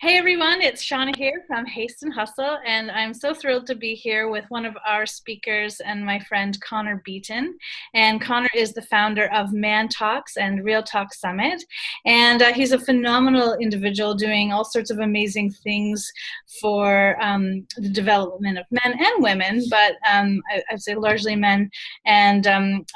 Hey everyone, it's Shauna here from Haste and Hustle, and I'm so thrilled to be here with one of our speakers and my friend Connor Beaton. And Connor is the founder of ManTalks and Real Talk Summit, and he's a phenomenal individual doing all sorts of amazing things for the development of men and women, but I'd say largely men, and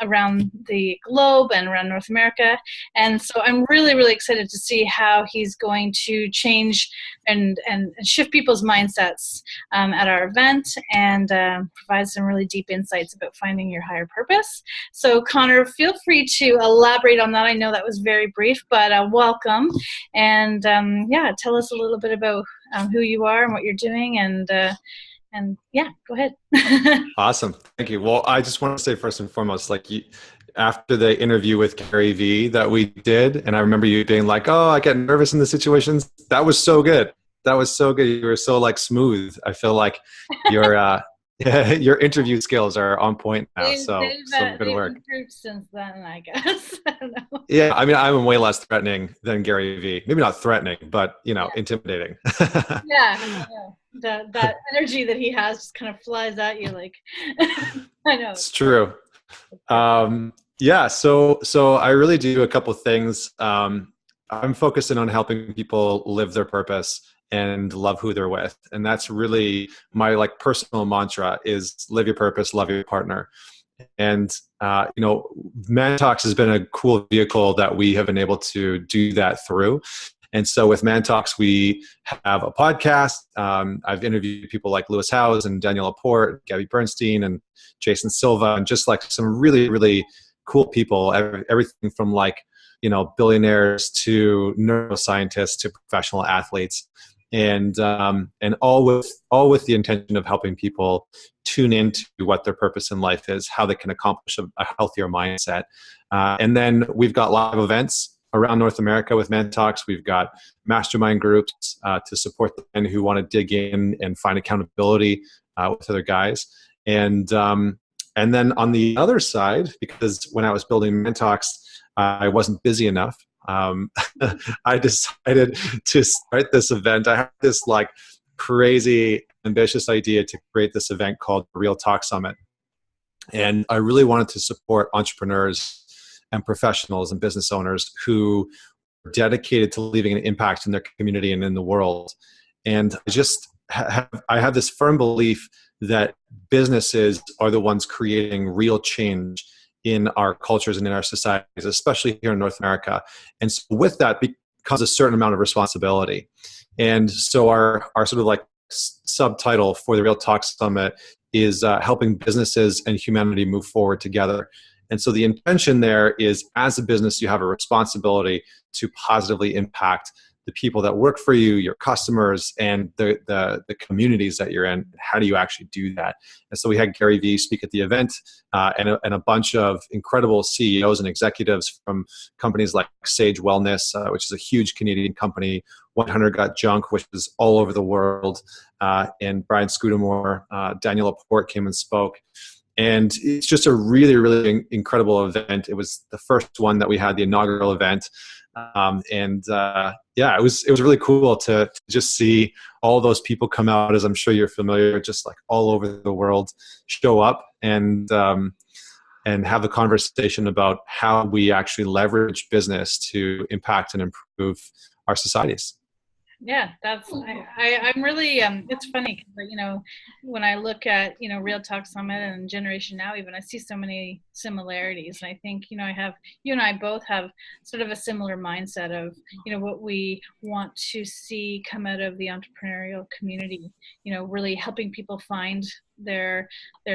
around the globe and around North America. And so I'm really, really excited to see how he's going to change and shift people's mindsets at our event and provide some really deep insights about finding your higher purpose. So Connor, feel free to elaborate on that. I know that was very brief, but welcome. And yeah, tell us a little bit about who you are and what you're doing, and yeah, go ahead. Awesome. Thank you. Well, I just want to say first and foremost, after the interview with Gary Vee that we did, and I remember you being like, "Oh, I get nervous in the situations." That was so good. That was so good. You were so smooth. I feel like your your interview skills are on point now. So good work. Improved since then, I guess. I don't know. Yeah, I mean, I'm way less threatening than Gary Vee. Maybe not threatening, but intimidating. Yeah, I know. That energy that he has just kind of flies at you like. I know. It's true. Yeah, so I really do a couple of things. I'm focusing on helping people live their purpose and love who they're with. And that's really my personal mantra is live your purpose, love your partner. And, ManTalks has been a cool vehicle that we have been able to do that through. And so with ManTalks, we have a podcast. I've interviewed people like Lewis Howes and Daniel Laporte, Gabby Bernstein, and Jason Silva, and just some really, really cool people, everything from billionaires to neuroscientists to professional athletes, and all with the intention of helping people tune into what their purpose in life is, how they can accomplish a healthier mindset. And then we've got live events around North America with ManTalks. We've got mastermind groups to support the men who want to dig in and find accountability with other guys. And then on the other side, because when I was building ManTalks, I wasn't busy enough. I decided to start this event. I had this crazy ambitious idea to create this event called Real Talk Summit. And I really wanted to support entrepreneurs and professionals and business owners who are dedicated to leaving an impact in their community and in the world. And I just I have this firm belief that businesses are the ones creating real change in our cultures and in our societies, especially here in North America. And so with that becomes a certain amount of responsibility. And so our sort of subtitle for the Real Talk Summit is helping businesses and humanity move forward together. And so the intention there is, as a business, you have a responsibility to positively impact the people that work for you, your customers, and the communities that you're in. How do you actually do that? And so we had Gary Vee speak at the event, and a bunch of incredible CEOs and executives from companies like Sage Wellness, which is a huge Canadian company, 100 Got Junk, which is all over the world, and Brian Scudamore, Daniel Laporte came and spoke. And it's just a really, really incredible event. It was the first one that we had, the inaugural event. Yeah, it was really cool to just see all those people come out, as I'm sure you're familiar, just all over the world, show up and have a conversation about how we actually leverage business to impact and improve our societies. Yeah, I'm really, it's funny because, when I look at, Real Talk Summit and Generation Now, even I see so many similarities. And I think, you and I both have sort of a similar mindset of, what we want to see come out of the entrepreneurial community, really helping people find their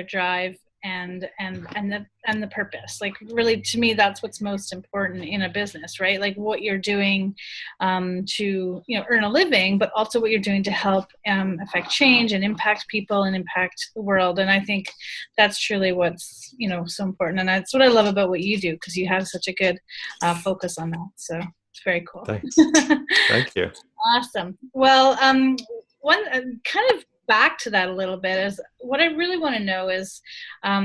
drive and the purpose. Really, to me, that's what's most important in a business, right? What you're doing to earn a living, but also what you're doing to help affect change and impact people and impact the world. And I think that's truly what's so important, and that's what I love about what you do, because you have such a good focus on that. So it's very cool. Thanks. Thank you. Awesome. Well, one kind of back to that a little bit is what I really want to know is how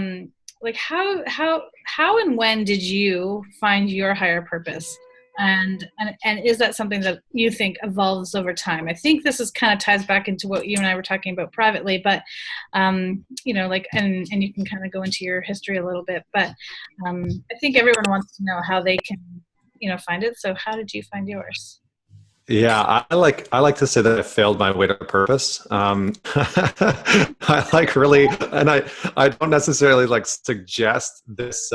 and when did you find your higher purpose? And is that something that you think evolves over time? I think this is kind of ties back into what you and I were talking about privately, but like, and you can kind of go into your history a little bit, but I think everyone wants to know how they can, find it. So how did you find yours? Yeah, I like to say that I failed my way to purpose. I like really, and I don't necessarily like suggest this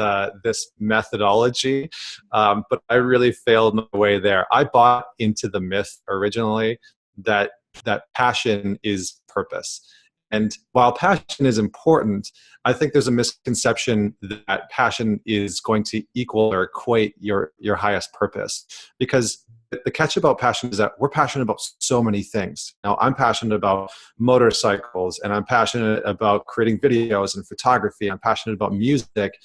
methodology, but I really failed my way there. I bought into the myth originally that passion is purpose. And while passion is important, I think there's a misconception that passion is going to equal or equate your highest purpose, because the catch about passion is that we're passionate about so many things. Now, I'm passionate about motorcycles, and I'm passionate about creating videos and photography. I'm passionate about music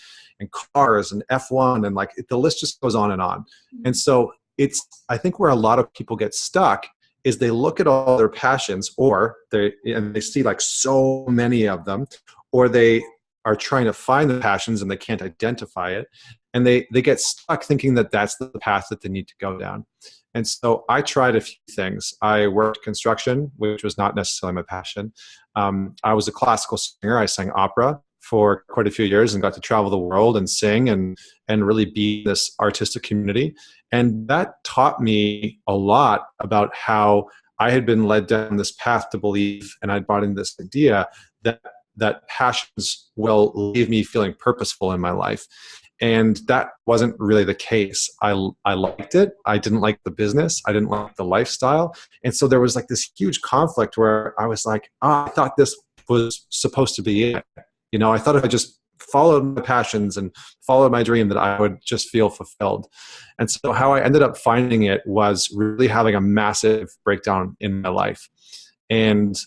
and cars and F1, and like the list just goes on and on. And so I think where a lot of people get stuck is they look at all their passions, or they see like so many of them, or they are trying to find the passions and they can't identify it. And they get stuck thinking that that's the path that they need to go down. And so I tried a few things. I worked construction, which was not necessarily my passion. I was a classical singer. I sang opera for quite a few years and got to travel the world and sing and really be in this artistic community. And that taught me a lot about how I had been led down this path to believe, and I'd bought into this idea that passions will leave me feeling purposeful in my life. And that wasn't really the case. I liked it. I didn't like the business. I didn't like the lifestyle. And so there was like this huge conflict where I was like, oh, I thought this was supposed to be it. I thought if I just followed my passions and followed my dream, that I would just feel fulfilled. And so how I ended up finding it was really having a massive breakdown in my life. And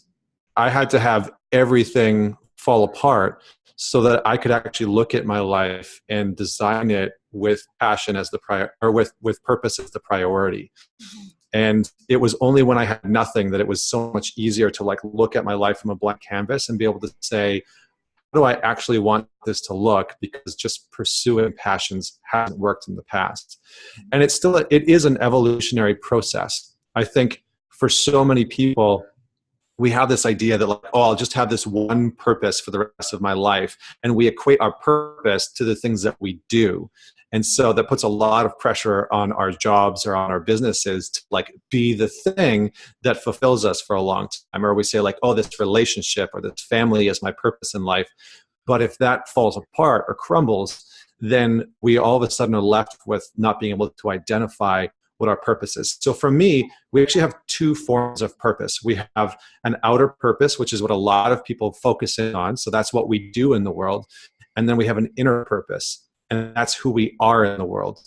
I had to have everything fall apart so that I could actually look at my life and design it with passion as the with purpose as the priority. And it was only when I had nothing that it was so much easier to like look at my life from a blank canvas and be able to say, how do I actually want this to look? Because just pursuing passions hasn't worked in the past. And it is an evolutionary process. I think for so many people, we have this idea that like, oh, I'll just have this one purpose for the rest of my life. And we equate our purpose to the things that we do. And so that puts a lot of pressure on our jobs or on our businesses to like be the thing that fulfills us for a long time. Or we say like, oh, this relationship or this family is my purpose in life. But if that falls apart or crumbles, then we all of a sudden are left with not being able to identify what our purpose is. So for me, we actually have two forms of purpose. We have an outer purpose, which is what a lot of people focus in on. So that's what we do in the world. And then we have an inner purpose, and that's who we are in the world.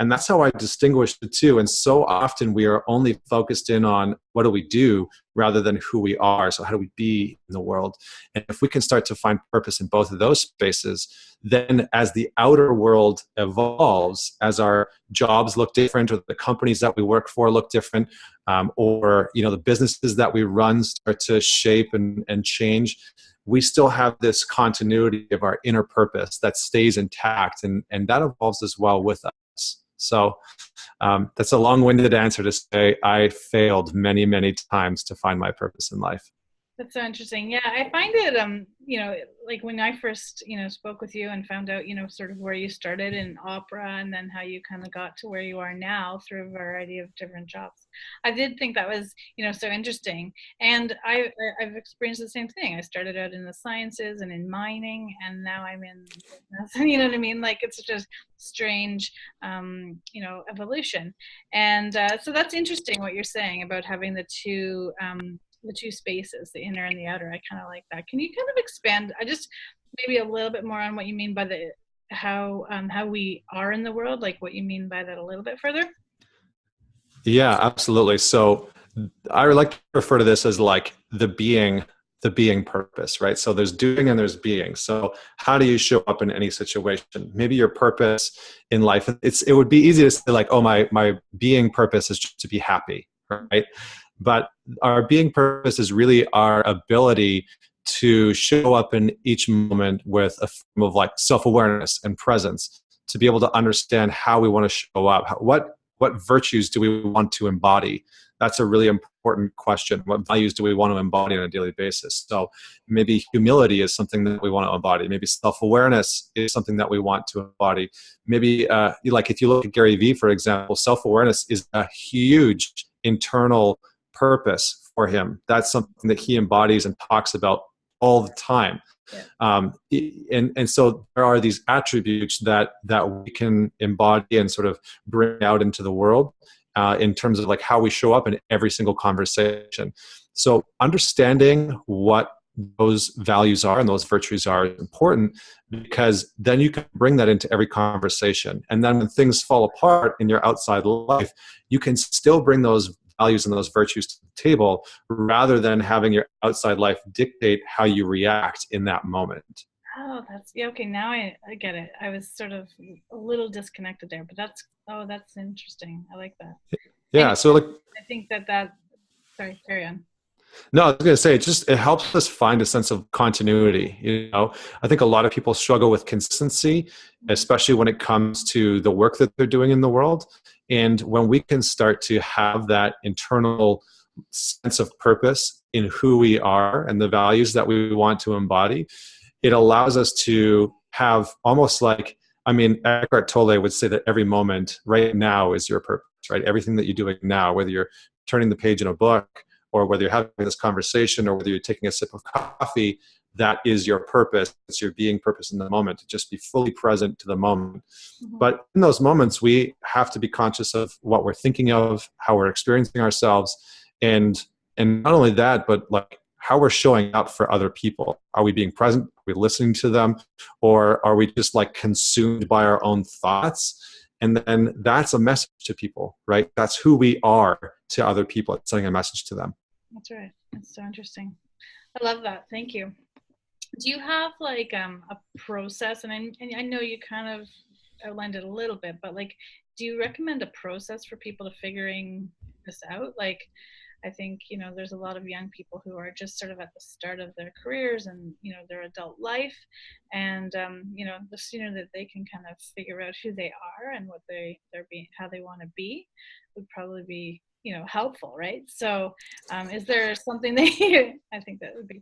And that's how I distinguish the two. And so often we are only focused in on what do we do rather than who we are. So how do we be in the world? And if we can start to find purpose in both of those spaces, then as the outer world evolves, as our jobs look different, or the companies that we work for look different, or the businesses that we run start to shape and change, we still have this continuity of our inner purpose that stays intact, and that evolves as well with us. So that's a long-winded answer to say I failed many, many times to find my purpose in life. That's so interesting. Yeah, I find it, like when I first, spoke with you and found out, sort of where you started in opera and then how you kind of got to where you are now through a variety of different jobs. I did think that was, so interesting. And I've experienced the same thing. I started out in the sciences and in mining, and now I'm in business. You know what I mean? Like it's such a strange, evolution. And so that's interesting what you're saying about having the two spaces, the inner and the outer. I kind of like that. Can you kind of expand just maybe a little bit more on what you mean by how we are in the world, like what you mean by that a little bit further? Yeah, absolutely. So I would like to refer to this as like the being purpose, right? So there's doing and there's being. So how do you show up in any situation? Maybe your purpose in life, it would be easy to say like, oh, my being purpose is just to be happy, right? But our being purpose is really our ability to show up in each moment with a form of like self-awareness and presence, to be able to understand how we want to show up. What what virtues do we want to embody? That's a really important question. What values do we want to embody on a daily basis? So maybe humility is something that we want to embody. Maybe self-awareness is something that we want to embody. Maybe like if you look at Gary Vee, for example, self-awareness is a huge internal purpose for him. That's something that he embodies and talks about all the time. Yeah. And so there are these attributes that we can embody and sort of bring out into the world in terms of like how we show up in every single conversation. So understanding what those values are and those virtues are is important, because then you can bring that into every conversation. And then when things fall apart in your outside life, you can still bring those values and those virtues to the table, rather than having your outside life dictate how you react in that moment. Oh, that's yeah. Okay, now I get it. I was sort of a little disconnected there, but that's interesting. I like that. Yeah. So like, I think that sorry, carry on. No, I was going to say, it helps us find a sense of continuity. You know, I think a lot of people struggle with consistency, especially when it comes to the work that they're doing in the world. And when we can start to have that internal sense of purpose in who we are and the values that we want to embody, it allows us to have almost like, I mean, Eckhart Tolle would say that every moment right now is your purpose, right? Everything that you're doing now, whether you're turning the page in a book, or whether you're having this conversation, or whether you're taking a sip of coffee, that is your purpose. It's your being purpose in the moment, to just be fully present to the moment. Mm-hmm. But in those moments, we have to be conscious of what we're thinking of, how we're experiencing ourselves, and not only that, but like how we're showing up for other people. Are we being present? Are we listening to them? Or are we just like consumed by our own thoughts? And then that's a message to people, right? That's who we are to other people. It's sending a message to them. That's right. That's so interesting. I love that. Thank you. Do you have like a process? And I know you kind of outlined it a little bit, but like, do you recommend a process for people to figuring this out? Like, I think, you know, there's a lot of young people who are just sort of at the start of their careers and, you know, their adult life. And, you know, the sooner that they can kind of figure out who they are and what they're being, how they want to be, would probably be, you know, helpful, right? So is there something that I think that would be,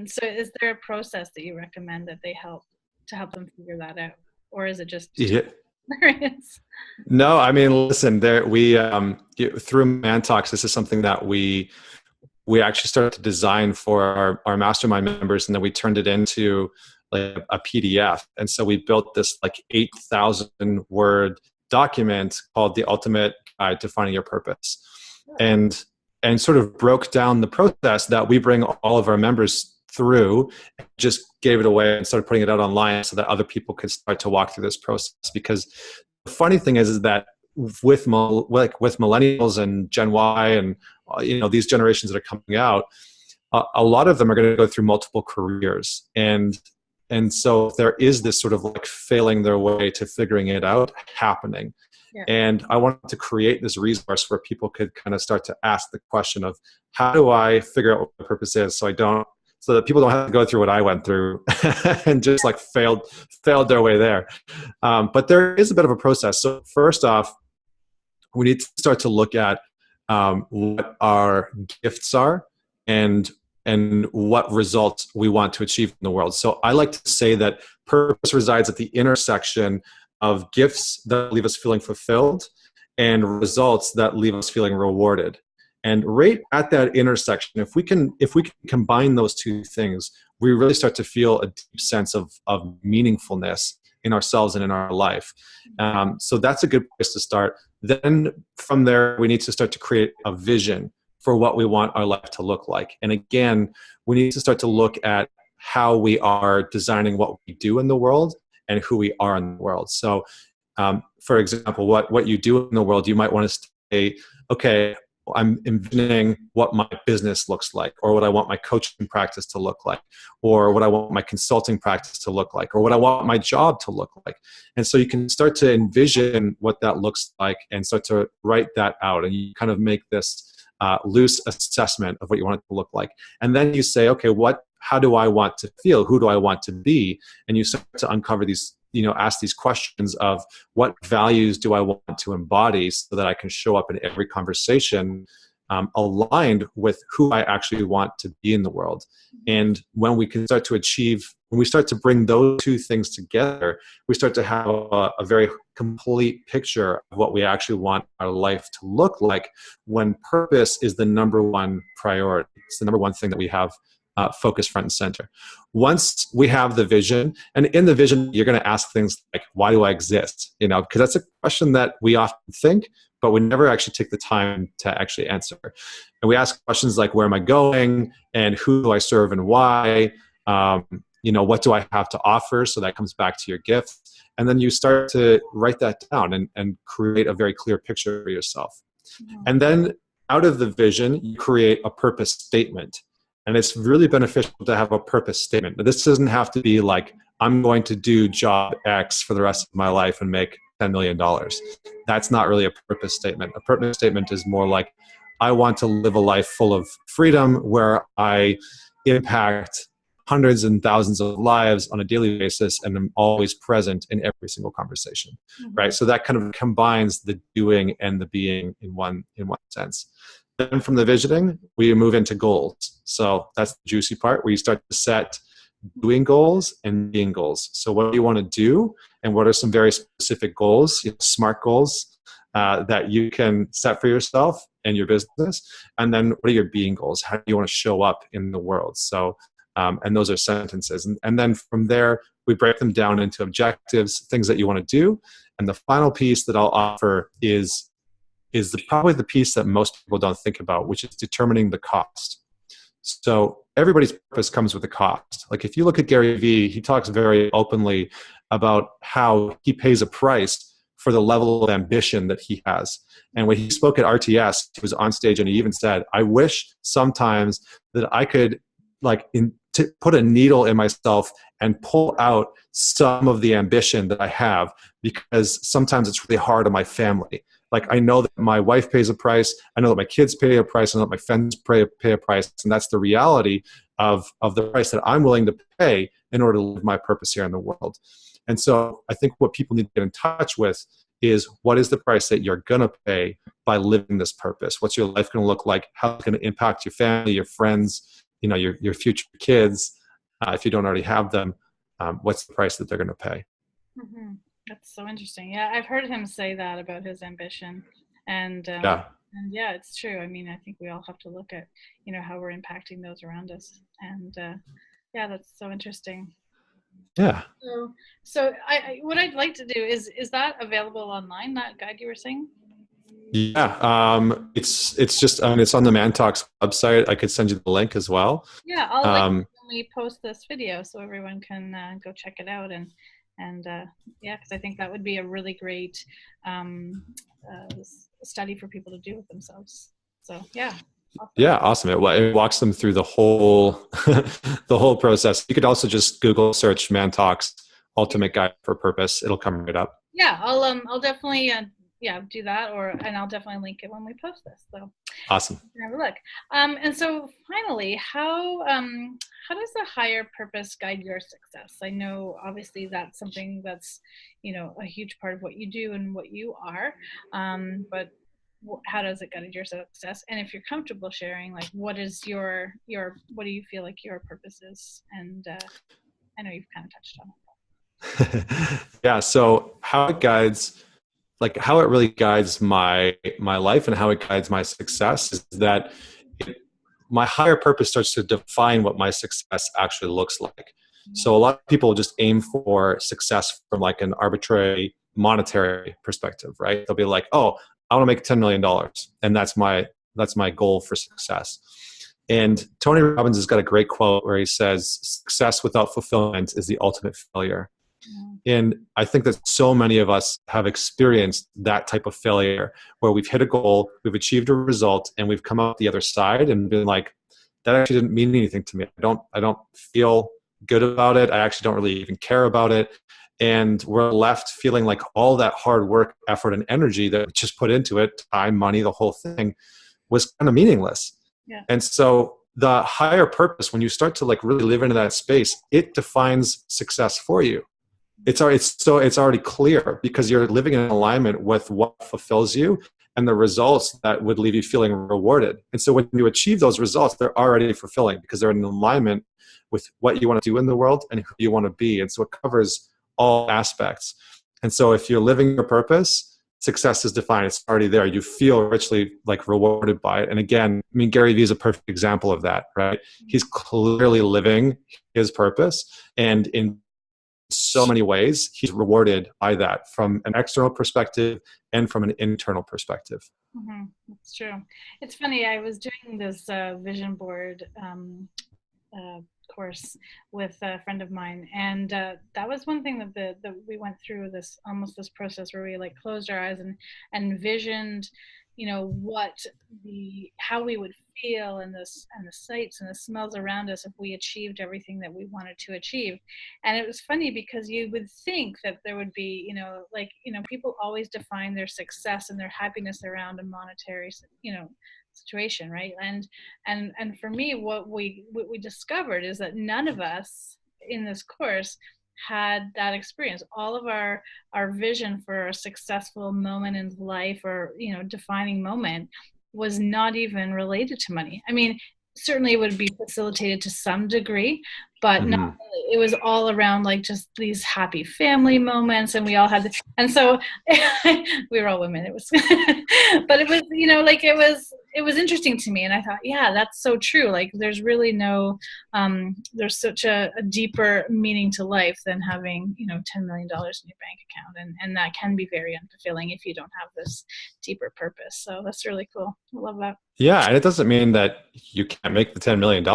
so is there a process that you recommend that they help them figure that out? Or is it just experience? No, I mean, listen, we through ManTalks, this is something that we actually started to design for our mastermind members, and then we turned it into like a PDF. And so we built this like 8,000 word document called The Ultimate Guide to Finding Your Purpose, and sort of broke down the process that we bring all of our members through, and just gave it away and started putting it out online so that other people could start to walk through this process. Because the funny thing is that with millennials and Gen Y and you know, these generations that are coming out, a lot of them are going to go through multiple careers, and so there is this sort of like failing their way to figuring it out happening. Yeah. And I wanted to create this resource where people could kind of start to ask the question of, how do I figure out what my purpose is, so that people don't have to go through what I went through and just like failed their way there. But there is a bit of a process. So first off, we need to start to look at what our gifts are and what results we want to achieve in the world. So I like to say that purpose resides at the intersection of gifts that leave us feeling fulfilled and results that leave us feeling rewarded. And right at that intersection, if we can combine those two things, we really start to feel a deep sense of meaningfulness in ourselves and in our life. So that's a good place to start. Then from there, we need to start to create a vision for what we want our life to look like. And again, we need to start to look at how we are designing what we do in the world and who we are in the world. So for example, what you do in the world, you might want to say, okay, I'm envisioning what my business looks like, or what I want my coaching practice to look like, or what I want my consulting practice to look like, or what I want my job to look like. And so you can start to envision what that looks like and start to write that out. And you kind of make this loose assessment of what you want it to look like. And then you say, okay, how do I want to feel? Who do I want to be? And you start to uncover these ask these questions of what values do I want to embody so that I can show up in every conversation aligned with who I actually want to be in the world. And when we start to bring those two things together, we start to have a very complete picture of what we actually want our life to look like, when purpose is the number one priority. It's the number one thing that we have focused front and center. Once we have the vision, and in the vision, you're going to ask things like, why do I exist? Because that's a question that we often think, but we never actually take the time to actually answer. And we ask questions like, where am I going? And who do I serve and why? What do I have to offer? So that comes back to your gift. And then you start to write that down and create a very clear picture for yourself. Mm-hmm. And then out of the vision, you create a purpose statement. And it's really beneficial to have a purpose statement. But this doesn't have to be like, I'm going to do job X for the rest of my life and make $10 million. That's not really a purpose statement. A purpose statement is more like, I want to live a life full of freedom where I impact hundreds and thousands of lives on a daily basis, and I'm always present in every single conversation, mm-hmm. right? So that kind of combines the doing and the being in one sense. Then from the visioning, we move into goals. So that's the juicy part, where you start to set doing goals and being goals. So what do you want to do? And what are some very specific goals, SMART goals, that you can set for yourself and your business? And then what are your being goals? How do you want to show up in the world? So, and those are sentences. And then from there, we break them down into objectives, things that you want to do. And the final piece that I'll offer is probably the piece that most people don't think about, which is determining the cost. So everybody's purpose comes with a cost. Like if you look at Gary Vee, he talks very openly about how he pays a price for the level of ambition that he has. And when he spoke at RTS, he was on stage and he even said, I wish sometimes that I could to put a needle in myself and pull out some of the ambition that I have, because sometimes it's really hard on my family. Like I know that my wife pays a price, I know that my kids pay a price, I know that my friends pay a price, and that's the reality of the price that I'm willing to pay in order to live my purpose here in the world. And so I think what people need to get in touch with is, what is the price that you're going to pay by living this purpose? What's your life going to look like? How it's going to impact your family, your friends, your future kids, if you don't already have them? What's the price that they're going to pay? Mm-hmm. That's so interesting. Yeah, I've heard him say that about his ambition, and yeah, it's true. I mean, I think we all have to look at how we're impacting those around us, and yeah, that's so interesting. Yeah. So what I'd like to do is that available online, that guide you were saying? Yeah, it's just it's on the ManTalks website. I could send you the link as well. Yeah, I'll link when we post this video so everyone can go check it out, and yeah, because I think that would be a really great study for people to do with themselves. So yeah. Awesome. Yeah, awesome. It walks them through the whole the whole process. You could also just Google search ManTalks Ultimate Guide for Purpose. It'll come right up. Yeah, I'll definitely do that, and I'll definitely link it when we post this. So awesome. Have a look. And so finally, how does the higher purpose guide your success? I know obviously that's something that's a huge part of what you do and what you are, but how does it guide your success? And if you're comfortable sharing, like, what is what do you feel like your purpose is? And I know you've kind of touched on it. Yeah. So how it really guides my life and how it guides my success is that my higher purpose starts to define what my success actually looks like. So a lot of people just aim for success from like an arbitrary monetary perspective, right? They'll be like, oh, I want to make $10 million. And that's my goal for success. And Tony Robbins has got a great quote where he says, success without fulfillment is the ultimate failure. And I think that so many of us have experienced that type of failure where we've hit a goal, we've achieved a result, and we've come out the other side and been like, that actually didn't mean anything to me. I don't feel good about it. I actually don't really even care about it. And we're left feeling like all that hard work, effort, and energy that we just put into it, time, money, the whole thing, was kind of meaningless. Yeah. And so the higher purpose, when you start to like really live into that space, it defines success for you. it's already clear because you're living in alignment with what fulfills you and the results that would leave you feeling rewarded. And so when you achieve those results, they're already fulfilling because they're in alignment with what you want to do in the world and who you want to be. And so it covers all aspects. And so if you're living your purpose, success is defined. It's already there. You feel richly like rewarded by it. And again, I mean, Gary Vee is a perfect example of that, right? He's clearly living his purpose. And in so many ways, he's rewarded by that from an external perspective and from an internal perspective. Mm-hmm. That's true. It's funny. I was doing this vision board course with a friend of mine, and that was one thing that we went through this process where we like closed our eyes and envisioned, you know, how we would feel and the sights and the smells around us if we achieved everything that we wanted to achieve. And it was funny because you would think that there would be, you know, like, you know, people always define their success and their happiness around a monetary, you know, situation, right? And for me, what we discovered is that none of us in this course had that experience. All of our vision for a successful moment in life, or, you know, defining moment, was not even related to money. I mean, certainly it would be facilitated to some degree, but not really. It was all around like just these happy family moments, and we all had and so we were all women. It was but it was, you know, like it was interesting to me, and I thought, yeah, that's so true. Like there's really no there's such a deeper meaning to life than having, you know, $10 million in your bank account, and that can be very unfulfilling if you don't have this deeper purpose. So that's really cool. I love that. Yeah, and it doesn't mean that you can't make the $10 million,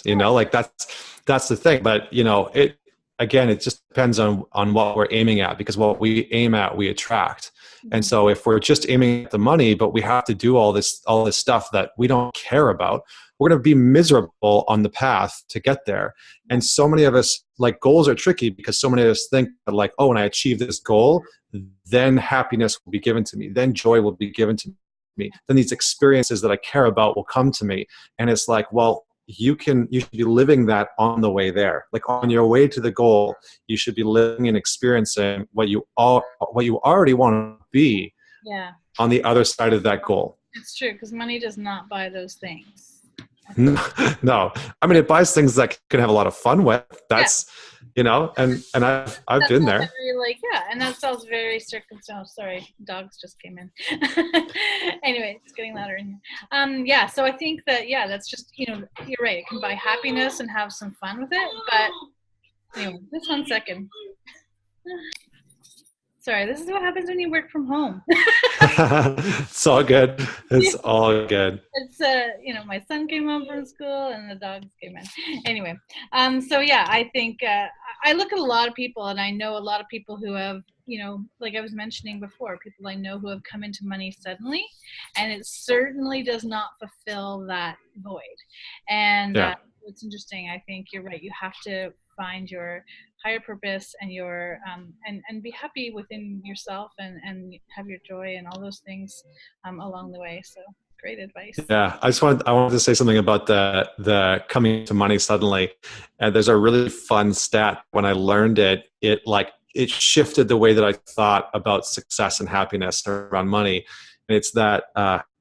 you know, like that's the thing. But, you know, it just depends on what we're aiming at, because what we aim at, we attract. And so if we're just aiming at the money, but we have to do all this stuff that we don't care about, we're going to be miserable on the path to get there. And so many of us, like, goals are tricky because so many of us think that, like, oh, when I achieve this goal, then happiness will be given to me. Then joy will be given to me. Then these experiences that I care about will come to me. And it's like, well, you should be living that on the way there. Like on your way to the goal, you should be living and experiencing what you already want to be on the other side of that goal. It's true, because money does not buy those things. No, I mean, it buys things that you can have a lot of fun with. That's, you know, and I've been there. Like, yeah, and that sounds very circumstantial. Sorry, dogs just came in. Anyway, it's getting louder in here. Yeah, so I think that, yeah, that's just, you know, you're right. It can buy happiness and have some fun with it. But anyway, just 1 second. Sorry, this is what happens when you work from home. It's all good. It's all good. It's you know, my son came home from school and the dogs came in. Anyway, so yeah, I think I look at a lot of people, and I know a lot of people who have, you know, like I was mentioning before, people I know who have come into money suddenly, and it certainly does not fulfill that void. And it's interesting. I think you're right. You have to find your higher purpose and your and be happy within yourself, and have your joy and all those things along the way. So great advice. Yeah, I wanted to say something about the coming to money suddenly. And there's a really fun stat. When I learned it shifted the way that I thought about success and happiness around money. And it's that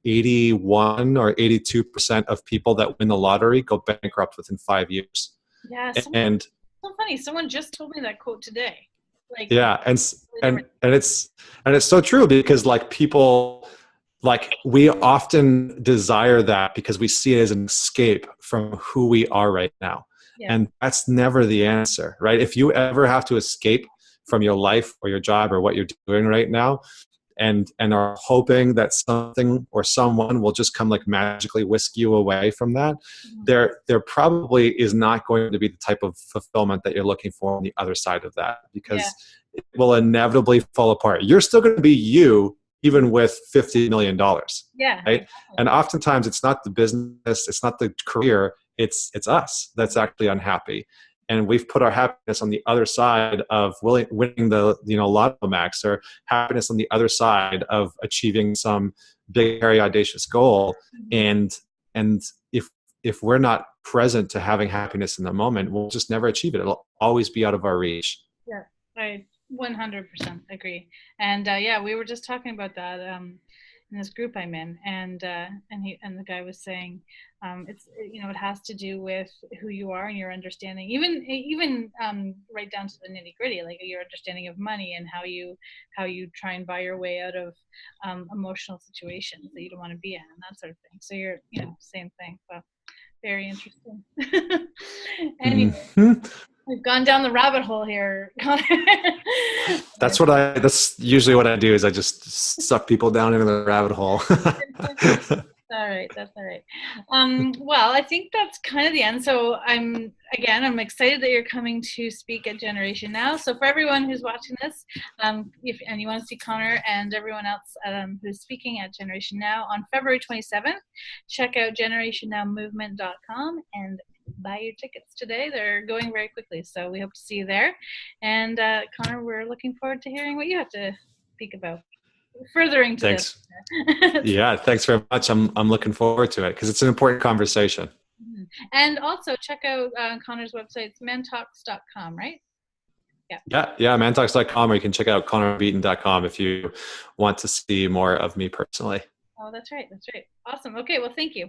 81 or 82% of people that win the lottery go bankrupt within 5 years. Yeah, and so funny. Someone just told me that quote today. Like, yeah, and it's so true, because like people, like, we often desire that because we see it as an escape from who we are right now. Yeah. And that's never the answer, right? If you ever have to escape from your life or your job or what you're doing right now, and are hoping that something or someone will just come like magically whisk you away from that, there probably is not going to be the type of fulfillment that you're looking for on the other side of that, because it will inevitably fall apart. You're still going to be you, even with $50 million. Yeah. Right. Exactly. And oftentimes it's not the business, it's not the career, it's us that's actually unhappy. And we've put our happiness on the other side of winning the, you know, Lotto Max, or happiness on the other side of achieving some big, hairy, audacious goal. And if we're not present to having happiness in the moment, we'll just never achieve it. It'll always be out of our reach. Yeah, I 100% agree. And yeah, we were just talking about that in this group I'm in, and the guy was saying it's, you know, it has to do with who you are and your understanding, even right down to the nitty gritty, like your understanding of money and how you try and buy your way out of emotional situations that you don't want to be in and that sort of thing. So you're, you know, same thing, but very interesting. Anyway, Mhm. we've gone down the rabbit hole here, Connor. That's usually what I do, is I just suck people down into the rabbit hole. All right, that's all right. Well, I think that's kind of the end. So I'm excited that you're coming to speak at Generation Now. So for everyone who's watching this, if and you want to see Connor and everyone else who's speaking at Generation Now on February 27th, check out generationnowmovement.com and buy your tickets today. They're going very quickly, so we hope to see you there. And Connor, we're looking forward to hearing what you have to speak about, furthering to this. Thanks. Yeah, thanks very much. I'm looking forward to it because it's an important conversation. And also check out Connor's website. It's mantalks.com, right? Yeah, ManTalks.com, or you can check out ConnorBeaton.com if you want to see more of me personally. Oh, that's right. That's right. Awesome. Okay. Well, thank you.